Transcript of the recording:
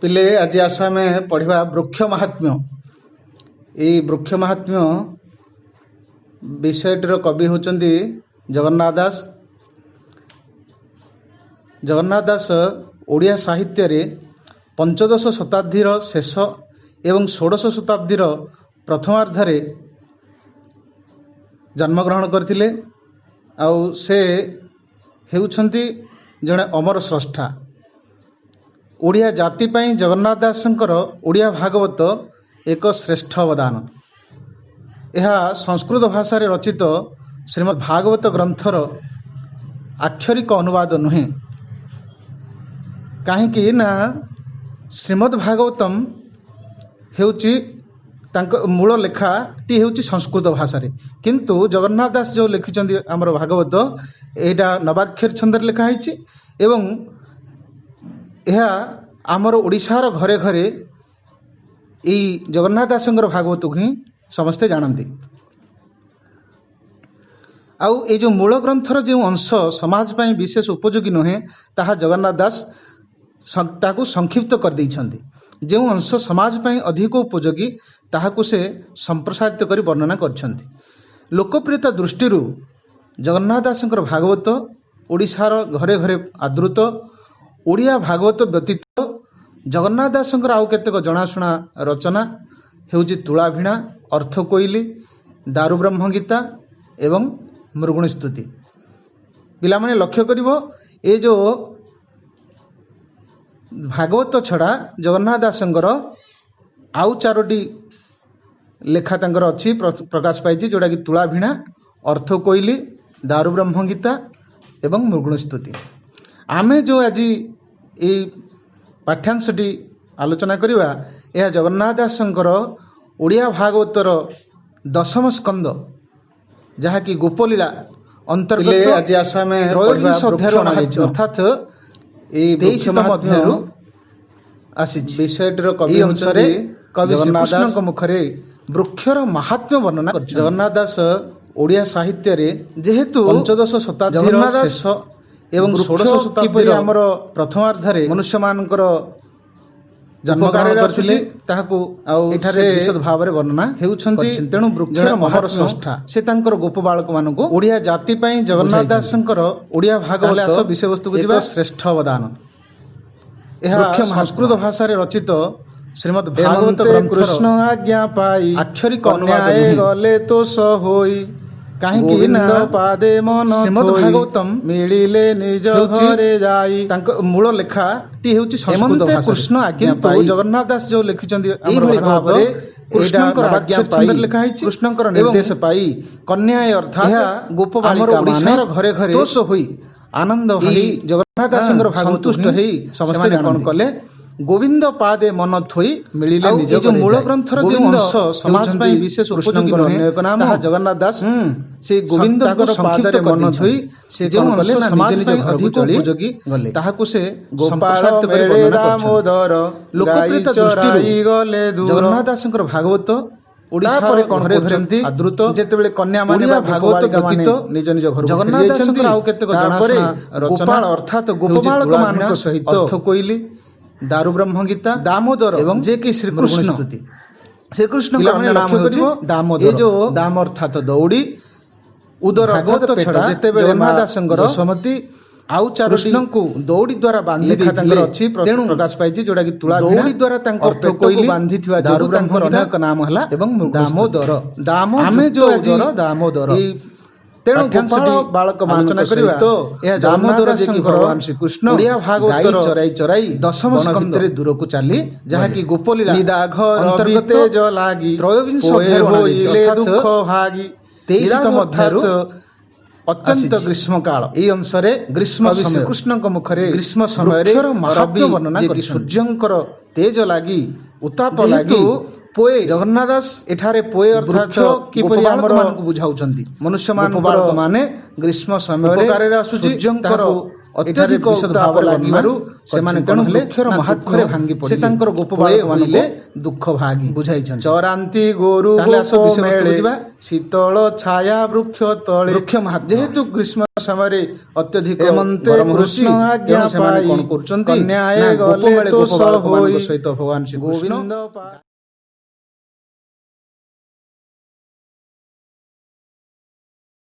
पिले आज आस आम पढ़ा वृक्ष महात्म्य। ये वृक्ष महात्म्य विषयटीर कवि होचंदी जगन्नाथ दास। जगन्नाथ दास ओडिया साहित्य रे पंचदश शताब्दीर शेष एवं षोडश शताब्दीर प्रथमार्धरे जन्मग्रहण करथिले। आउ से हेउछंती जड़े अमर स्रष्टा। ओडिया जाति पाई जगन्नाथ दासंकर ओडिया भागवत एक श्रेष्ठ अवदान। यह संस्कृत भाषा रे रचित श्रीमद् भागवत ग्रंथर आक्षरिक अनुवाद नुहे। कहीं ना श्रीमद् भागवतम हेउची तांको मूल लेखा टी हेउची संस्कृत भाषा रे, किंतु जगन्नाथ दास जो लिखिचंदी हमर भागवत एटा नवाक्षर छंदर लिखा हैची एवं यह आमर ओडिशार घरे घरे ई जगन्नाथ दासंकर भागवत को ही समस्ते जानती। आउ ए जो मूल ग्रंथर जो अंश समाज पाई विशेष उपयोगी नुहे ताहा जगन्नाथ दास ताकू संक्षिप्त कर देइछंती। जो अंश समाज पाई अधिक उपयोगी ताहाकू से संप्रसारित करी वर्णना करछंती। लोकप्रियता दृष्टि जगन्नाथ दासंकर भागवत ओडिशार घरे घरे आदृत। ओडिया भागवत व्यतीत जगन्नाथ दासंकर आउ केतेक जनाशुना रचना हेउची तुलाभिणा, अर्थ कोइली, दारु ब्रह्म गीता एवं मृगुणी स्तुति। पिला माने लक्ष्य करिवो ए जो भागवत छड़ा जगन्नाथ दासंकर आउ चारोटी लेखा तांकर अछि प्रकाश पाइछि, जोड़ा कि तुलाभिणा, अर्थ कोइली, दारु ब्रह्म गीता एवं मृगुणी स्तुति। आमे जो आज ये पाठ्यांशटी आलोचना करिवा यह जगन्नाथ दासंकर ओडिया भागवतर दशम स्कंद जहाँकि गोपलीला अंतर्गत आज आसाम त्रयोदश अध्याय अर्थात अध्याय आसी विषयटीर कवि अनुसार कवि श्रीकृष्ण मुखरे वृक्षर महात्म्य वर्णना कर। जगन्नाथ दास ओडिया साहित्य रे जेहेतु पंचदश शताब्दी शेष एवं षोडश शताब्दी आमर प्रथमार्धरे मनुष्य मानकर जन्मग्रहण करथिले ताहाकू एठारे विशद भाव रे वर्णना हेउछंती। तेणु वृक्षर महार स्रष्टा से तांकर गोप बालक मानकू ओडिया जाति पई जगन्नाथ दासंकर ओडिया भागवत विषय वस्तु को जीवा श्रेष्ठ अवदान। यह संस्कृत भाषा रे रचित श्रीमद् भागवत ग्रंथ कृष्ण आज्ञा पाई आक्षरिक अनुवाद गले तो स होई कहीं पादे मन श्रीमद् भागवतम मिलिले निज घरे जाई। तांको मूल लेखा टी हेउची संस्कृत भाषा। कृष्ण आज्ञा पाई जगन्नाथ दास जो लिखिचंदी एई भाव रे कृष्णकर आज्ञा पाई लिखा हैची। कृष्णकर निर्देश पाई कन्या अर्थात गोप बालिका ओडिशार घरे घरे तोष होई आनंद भली जगन्नाथ दासंकर भागवत संतुष्ट हेई समस्त कोन कले गोविंद पादे मन थोई मिलिले निज जो मूल ग्रंथर जो अंश समाज पई विशेष उपयोगी नुहे नाम जगन्नाथ दास से गोविंद पादे मन थोई से जो अंश समाज पई अधिक उपयोगी गले ताहाकू से गोपाल मेरे दामोदर लोकप्रियता दृष्टि गले दूर जगन्नाथ दासंकर भागवत ओडिसा रे घरे घरे आदृत जेतेबेले कन्या माने भागवत व्यतीत निज निज घर जगन्नाथ दासंकर आउ केतेक जनाशुना रचना अर्थात गोपाल मानक सहित अर्थ कोइली, दारु ब्रह्म गीता, दामोदर एवं जे कि श्रीकृष्ण स्तुति। श्रीकृष्ण का नाम होछि दामोदर। ये जो दाम अर्थात दौड़ी उदर भागवत छड़ा जेतेबेले जगन्नाथ दासंकर दशमती आउ चारोटी को दौड़ी द्वारा बांधी तांकर अछि प्रकाश पाइछि, जोड़ा कि तुला दौड़ी द्वारा तांकर अर्थ कोइली बांधी थिवा दारु ब्रह्म अनेक नाम हला एवं दामोदर। दामो आमे जो दामोदर तेणु गोपाल बालक आलोचना करिवा तो यह दामोदर जे कि भगवान श्री कृष्ण ओडिया भागवत चराई चराई दशम स्कंद रे दूर को चाली जहाँ कि गोपलीला निदा घर अंतर्गत जो लागी त्रयोविंश होइले दुख भागी 23तम अध्याय अत्यंत ग्रीष्म काल এই अंशरे ग्रीष्म समय कृष्णक मुखरे ग्रीष्म समय रे महात्म्य वर्णना कर। सूर्यंकर तेज लागी उताप लागी पोए जगन्नाथ दास एठारे पोए अर्थात किपरि हमर बुझाउछंती मनुष्य मान माने ग्रीष्म समय रे सूर्यंकर ଅତ୍ୟଧିକ ଉତ୍ତାପ ଲାଗିବାରୁ ସେମାନେ କଣ ହେଲେ ବୃକ୍ଷର ମହାତ୍ମ୍ୟରେ ଭାଙ୍ଗି ପଡ଼ିଲେ। ସେ ତାଙ୍କର ଗୋପ ବାଳକମାନଙ୍କୁ ଦୁଃଖ ଭାଗି ବୁଝାଇଛନ୍ତି। ଚରାନ୍ତି ଗୋରୁ ଯିବା ଶୀତଳ ଛାୟା ବୃକ୍ଷ ତଳେ ବୃକ୍ଷ ମହାତ୍ମ୍ୟ ଯେହେତୁ ଗ୍ରୀଷ୍ମ ସମୟରେ ଅତ୍ୟଧିକ ଗରମ ହେଉଛି ତେଣୁ ସେମାନେ କଣ କରୁଛନ୍ତି ନା ଗୋପମେଳେ ଗୋପବାଳକମାନଙ୍କ ସହିତ ଭଗବାନ ଶ୍ରୀକୃଷ୍ଣ